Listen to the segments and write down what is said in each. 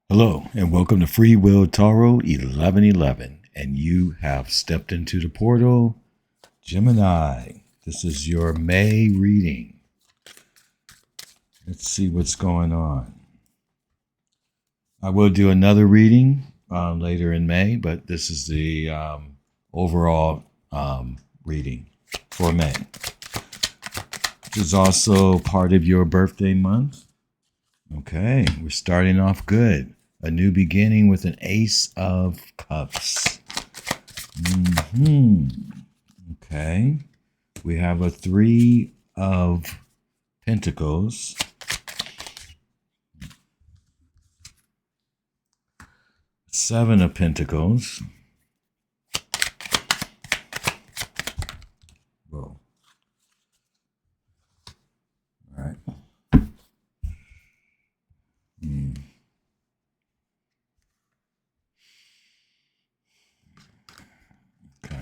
Hello, and welcome to Free Will Tarot 1111. And you have stepped into the portal, Gemini. This is your May reading. Let's see what's going on. I will do another reading later in May, but this is the overall reading for May, which is also part of your birthday month. Okay, we're starting off good. A new beginning with an Ace of Cups. Okay, we have a Three of Pentacles. Seven of Pentacles. Whoa. All right. Okay.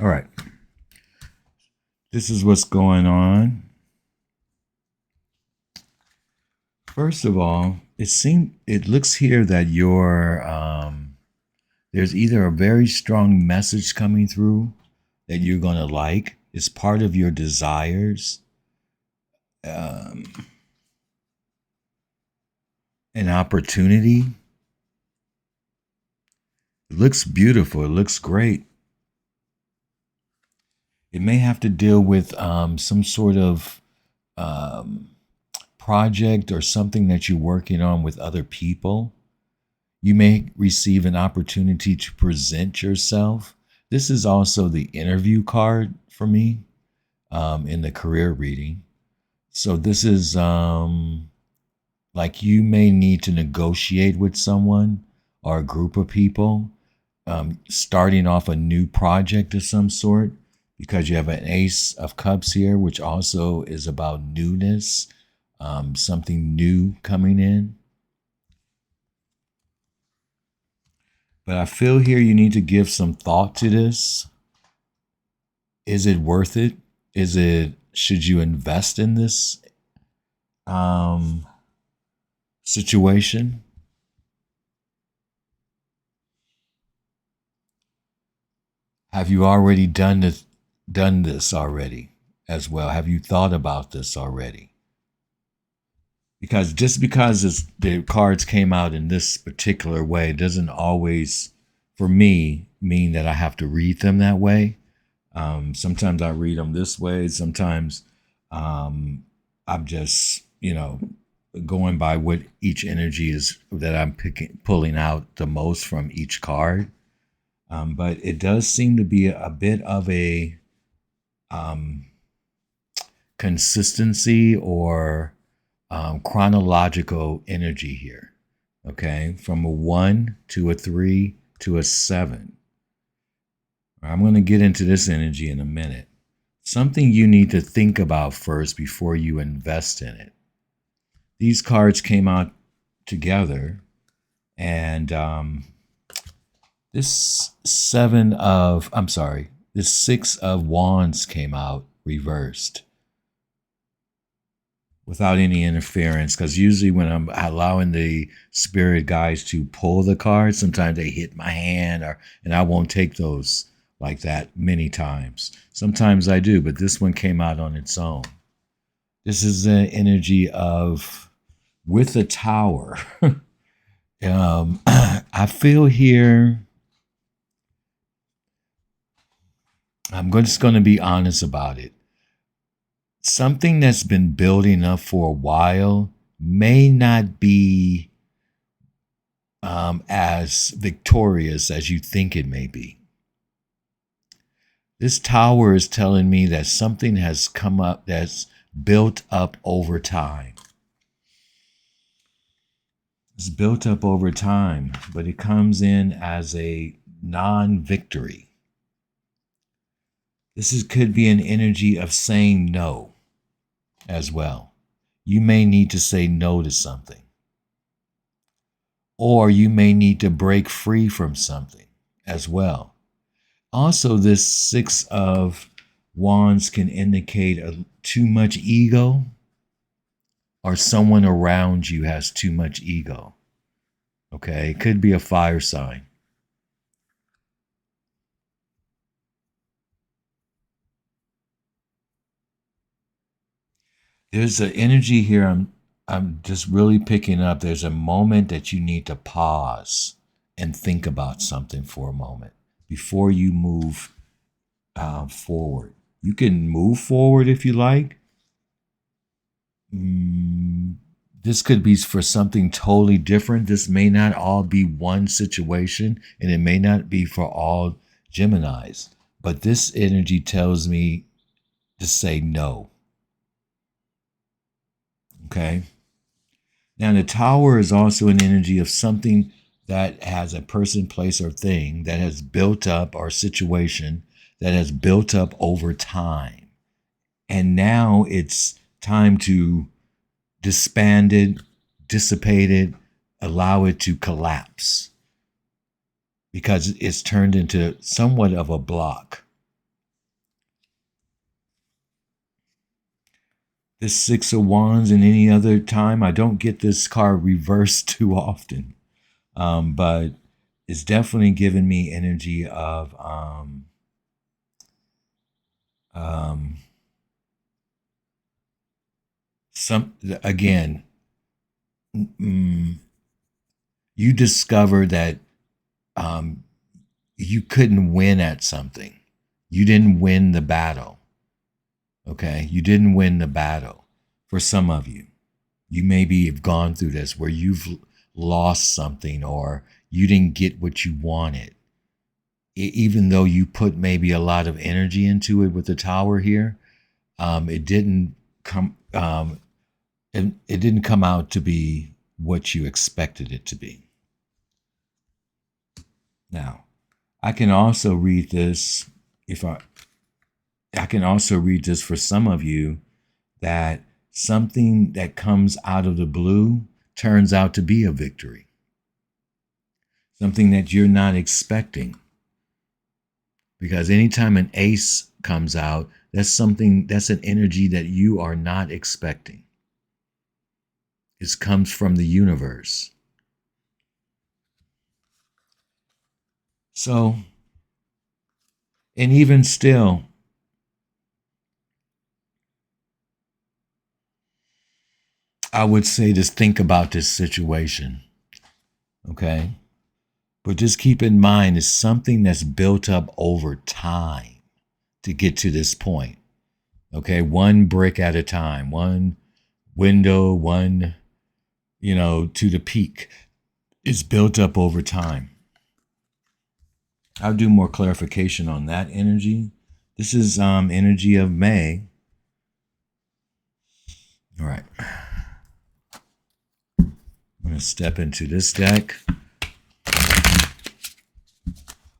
All right. This is what's going on. First of all, it looks here that there's either a very strong message coming through that you're going to like. It's part of your desires. An opportunity. It looks beautiful. It looks great. It may have to deal with some sort of project or something that you're working on with other people. You may receive an opportunity to present yourself. This is also the interview card for me in the career reading. So this is like you may need to negotiate with someone or a group of people, starting off a new project of some sort, because you have an Ace of Cups here, which also is about newness, something new coming in. But I feel here you need to give some thought to this. Is it worth it? Should you invest in this situation? Have you already done this already as well? Have you thought about this already? Because just because the cards came out in this particular way doesn't always, for me, mean that I have to read them that way. Sometimes I read them this way. Sometimes I'm just, going by what each energy is that I'm pulling out the most from each card. But it does seem to be a bit of a consistency or chronological energy here. Okay, from a 1 to a 3 to a 7. I'm going to get into this energy in a minute. Something you need to think about first before you invest in it. These cards came out together, and this Six of Wands came out reversed without any interference, because usually when I'm allowing the spirit guides to pull the cards, sometimes they hit my hand, and I won't take those like that many times. Sometimes I do, but this one came out on its own. This is the energy of with the Tower. I feel here, I'm just going to be honest about it. Something that's been building up for a while may not be as victorious as you think it may be. This Tower is telling me that something has come up that's built up over time. It's built up over time, but it comes in as a non-victory. Could be an energy of saying no as well. You may need to say no to something. Or you may need to break free from something as well. Also, this Six of Wands can indicate too much ego, or someone around you has too much ego. Okay, it could be a fire sign. There's an energy here I'm just really picking up. There's a moment that you need to pause and think about something for a moment before you move forward. You can move forward if you like. Mm, this could be for something totally different. This may not all be one situation, and it may not be for all Geminis. But this energy tells me to say no. Okay. Now, the tower is also an energy of something that has a person, place, or thing that has built up, or situation that has built up over time. And now it's time to disband it, dissipate it, allow it to collapse because it's turned into somewhat of a block. This Six of Wands and any other time, I don't get this card reversed too often. But it's definitely given me energy of um, some again. Mm, you discover that um, you couldn't win at something. You didn't win the battle. Okay, you didn't win the battle. For some of you, you maybe have gone through this where you've lost something or you didn't get what you wanted. Even though you put maybe a lot of energy into it with the tower here, it didn't come. It didn't come out to be what you expected it to be. Now, I can also read this if I can also read this for some of you that something that comes out of the blue turns out to be a victory. Something that you're not expecting. Because anytime an ace comes out, that's an energy that you are not expecting. It comes from the universe. So, and even still, I would say just think about this situation, okay? But just keep in mind it's something that's built up over time to get to this point, okay? One brick at a time, one window, to the peak. It's built up over time. I'll do more clarification on that energy. This is energy of May. All right. I'm going to step into this deck.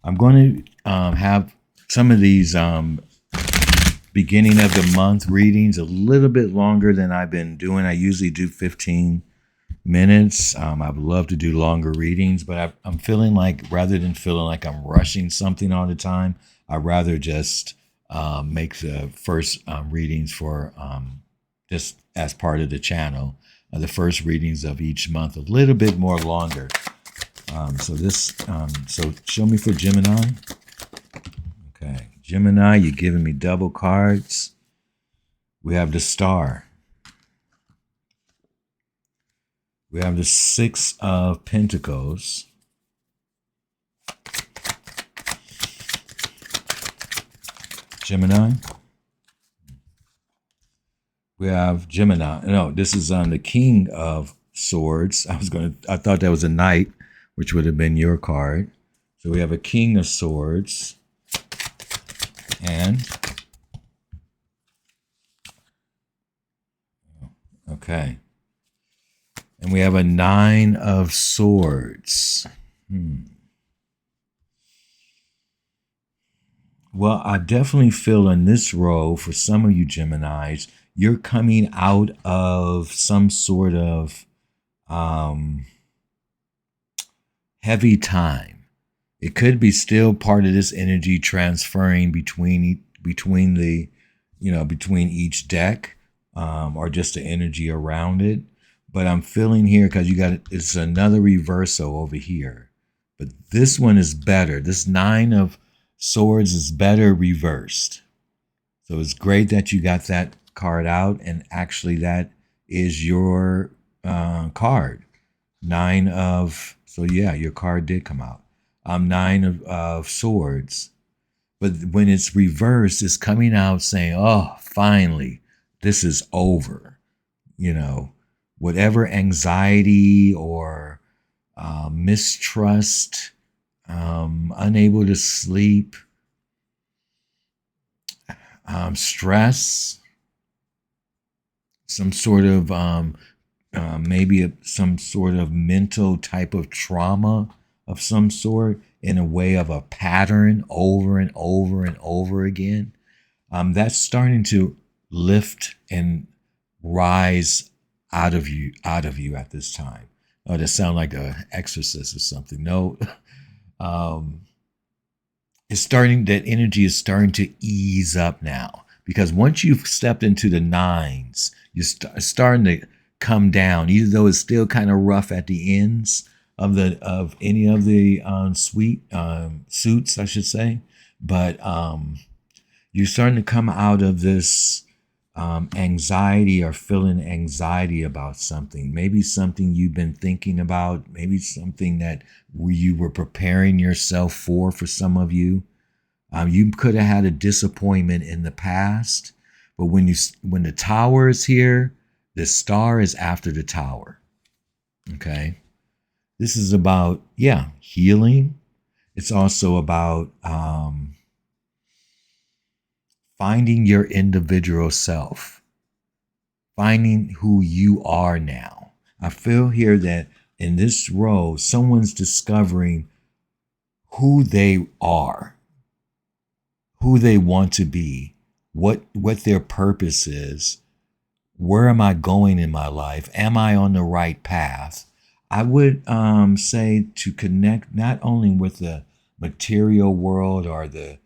I'm going to have some of these beginning of the month readings a little bit longer than I've been doing. I usually do 15 minutes. I would love to do longer readings, but I'm feeling like rather than feeling like I'm rushing something all the time, I'd rather just make the first readings for just as part of the channel, the first readings of each month a little bit more longer. So show me for Gemini. Okay, Gemini, you're giving me double cards. We have the Star. We have the Six of Pentacles. Gemini. We have Gemini. No, this is on the King of Swords. I thought that was a Knight, which would have been your card. So we have a King of Swords. And okay. And we have a Nine of Swords. Well, I definitely feel in this row, for some of you Geminis, you're coming out of some sort of heavy time. It could be still part of this energy transferring between the, between each deck, or just the energy around it. But I'm feeling here because it's another reversal over here. But this one is better. This Nine of Swords is better reversed. So it's great that you got that card out, and actually that is your card. So yeah, your card did come out. Nine of Swords. But when it's reversed, it's coming out saying, oh, finally, this is over. You know, whatever anxiety or mistrust, unable to sleep, stress, some sort of some sort of mental type of trauma of some sort in a way of a pattern over and over and over again. That's starting to lift and rise out of you at this time. Oh, that sound like an exorcist or something. No, um, that energy is starting to ease up now, because once you've stepped into the nines, you're starting to come down, even though it's still kind of rough at the ends of any of the suits, I should say. But you're starting to come out of this anxiety or feeling anxiety about something. Maybe something you've been thinking about. Maybe something that you were preparing yourself for some of you. You could have had a disappointment in the past, but when the tower is here, the star is after the tower. Okay, this is about healing. It's also about finding your individual self, finding who you are now. I feel here that in this row, someone's discovering who they are, who they want to be, what their purpose is, where am I going in my life, am I on the right path? I would say to connect not only with the material world or the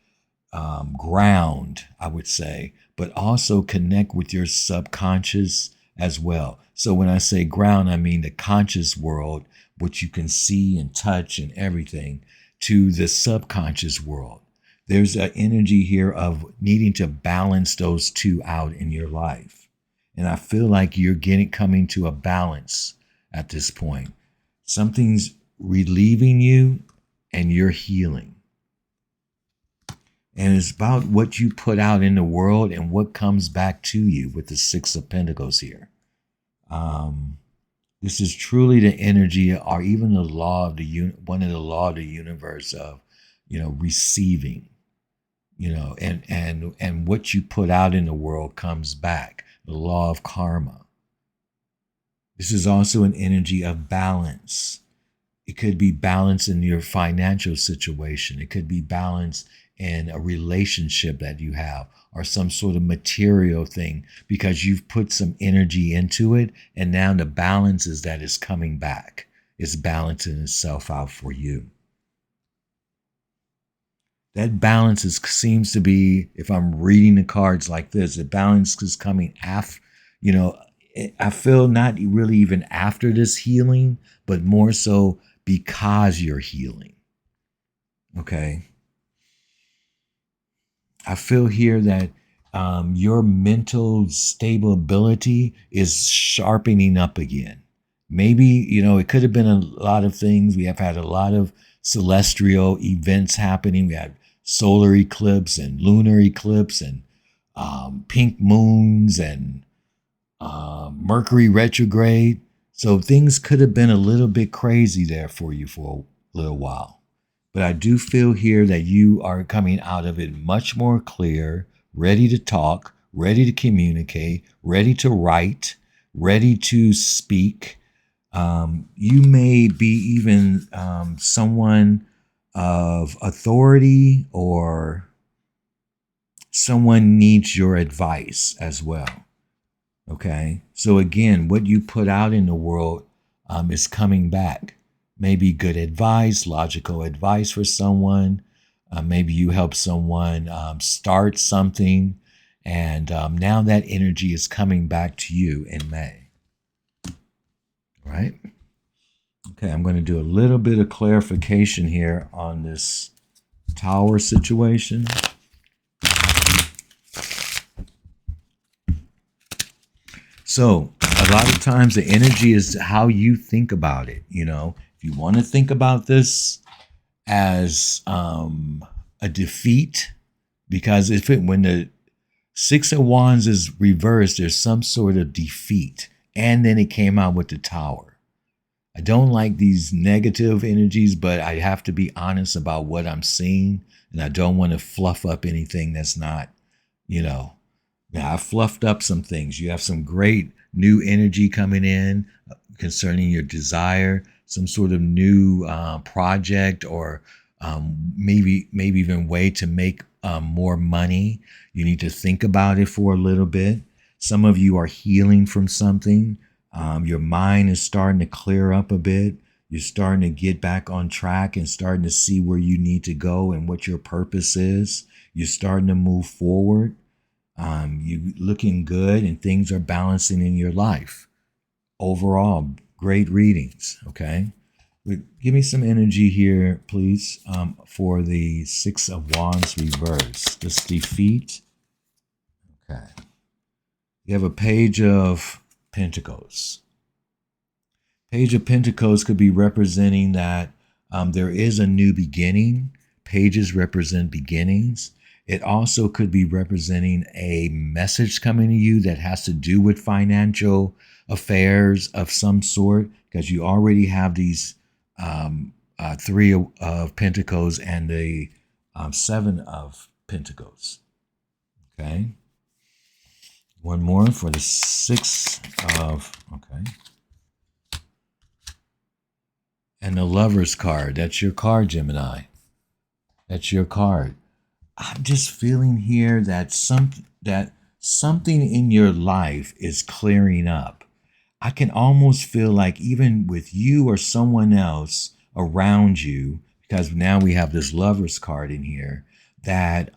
ground, I would say, but also connect with your subconscious as well. So when I say ground, I mean the conscious world, which you can see and touch and everything, to the subconscious world. There's an energy here of needing to balance those two out in your life. And I feel like you're coming to a balance at this point. Something's relieving you and you're healing. And it's about what you put out in the world and what comes back to you with the Six of Pentacles here. This is truly the energy, or even the law of one of the law of the universe of, receiving, and what you put out in the world comes back. The law of karma. This is also an energy of balance. It could be balance in your financial situation. It could be balance in a relationship that you have, or some sort of material thing, because you've put some energy into it, and now the balance is that it's coming back. It's balancing itself out for you. That balance seems to be, if I'm reading the cards like this, the balance is coming after, I feel not really even after this healing, but more so because you're healing. Okay. I feel here that your mental stability is sharpening up again. Maybe, it could have been a lot of things. We have had a lot of celestial events happening. We had solar eclipse and lunar eclipse and pink moons and Mercury retrograde. So things could have been a little bit crazy there for you for a little while. But I do feel here that you are coming out of it much more clear, ready to talk, ready to communicate, ready to write, ready to speak. You may be even someone of authority, or someone needs your advice as well. Okay. So again, what you put out in the world is coming back. Maybe good advice, logical advice for someone. Maybe you help someone start something. And now that energy is coming back to you in May. Right? Okay, I'm going to do a little bit of clarification here on this tower situation. So, a lot of times the energy is how you think about it. You know, if you want to think about this as a defeat, because when the Six of Wands is reversed, there's some sort of defeat. And then it came out with the Tower. I don't like these negative energies, but I have to be honest about what I'm seeing. And I don't want to fluff up anything that's not, you know. Now, I fluffed up some things. You have some great new energy coming in concerning your desire, some sort of new project, or maybe even way to make more money. You need to think about it for a little bit. Some of you are healing from something. Your mind is starting to clear up a bit. You're starting to get back on track and starting to see where you need to go and what your purpose is. You're starting to move forward. You looking good and things are balancing in your life. Overall, great readings. Okay. Give me some energy here, please, for the Six of Wands reverse. This defeat. Okay. You have a Page of Pentacles. Page of Pentacles could be representing that there is a new beginning. Pages represent beginnings. It also could be representing a message coming to you that has to do with financial affairs of some sort, because you already have these Three of Pentacles and the Seven of Pentacles. Okay. One more for the Six of, okay. And the Lover's card. That's your card, Gemini. That's your card. I'm just feeling here that something in your life is clearing up. I can almost feel like even with you or someone else around you, because now we have this Lover's card in here, that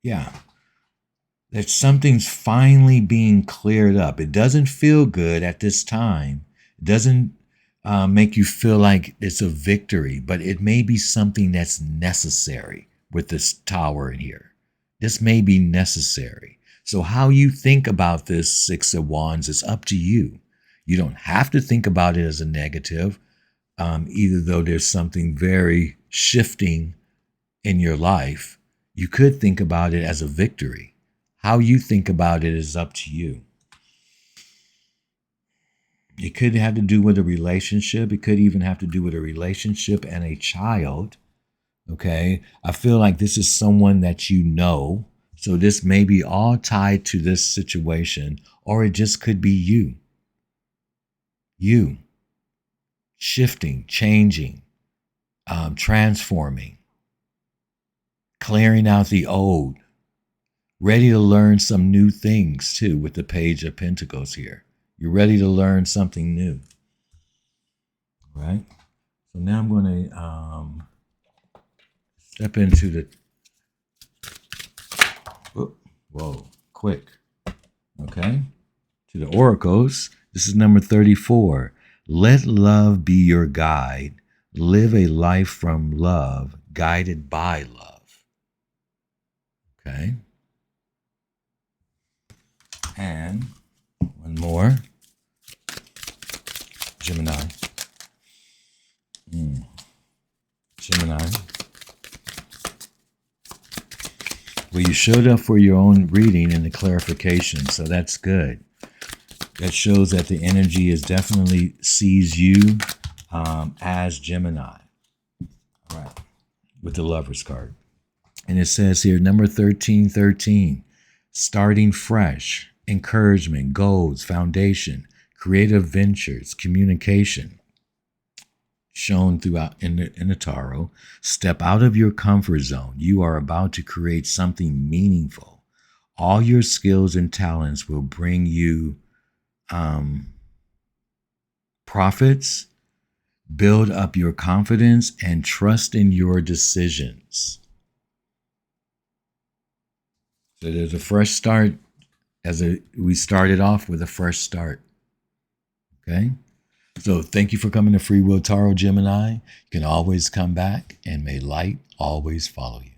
yeah, that something's finally being cleared up. It doesn't feel good at this time. It doesn't make you feel like it's a victory, but it may be something that's necessary with this Tower in here. This may be necessary. So how you think about this Six of Wands is up to you. You don't have to think about it as a negative, either though there's something very shifting in your life. You could think about it as a victory. How you think about it is up to you. It could have to do with a relationship. It could even have to do with a relationship and a child. Okay. I feel like this is someone that you know. So this may be all tied to this situation, or it just could be you. You shifting, changing, transforming, clearing out the old, ready to learn some new things too with the Page of Pentacles here. You're ready to learn something new. Right? So now I'm going to step into the, whoa, quick. Okay? To the oracles. This is number 34. Let love be your guide. Live a life from love, guided by love. Okay? And one more. Gemini. Gemini. Well, you showed up for your own reading and the clarification, so that's good. That shows that the energy is definitely sees you as Gemini. All right. With the Lover's card. And it says here, number 1313, starting fresh, encouragement, goals, foundation, creative ventures, communication. Shown throughout in the tarot. Step out of your comfort zone. You are about to create something meaningful. All your skills and talents will bring you profits. Build up your confidence and trust in your decisions. So there's a fresh start. We started off with a fresh start. Okay. So thank you for coming to Free Will Tarot, Gemini. You can always come back, and may light always follow you.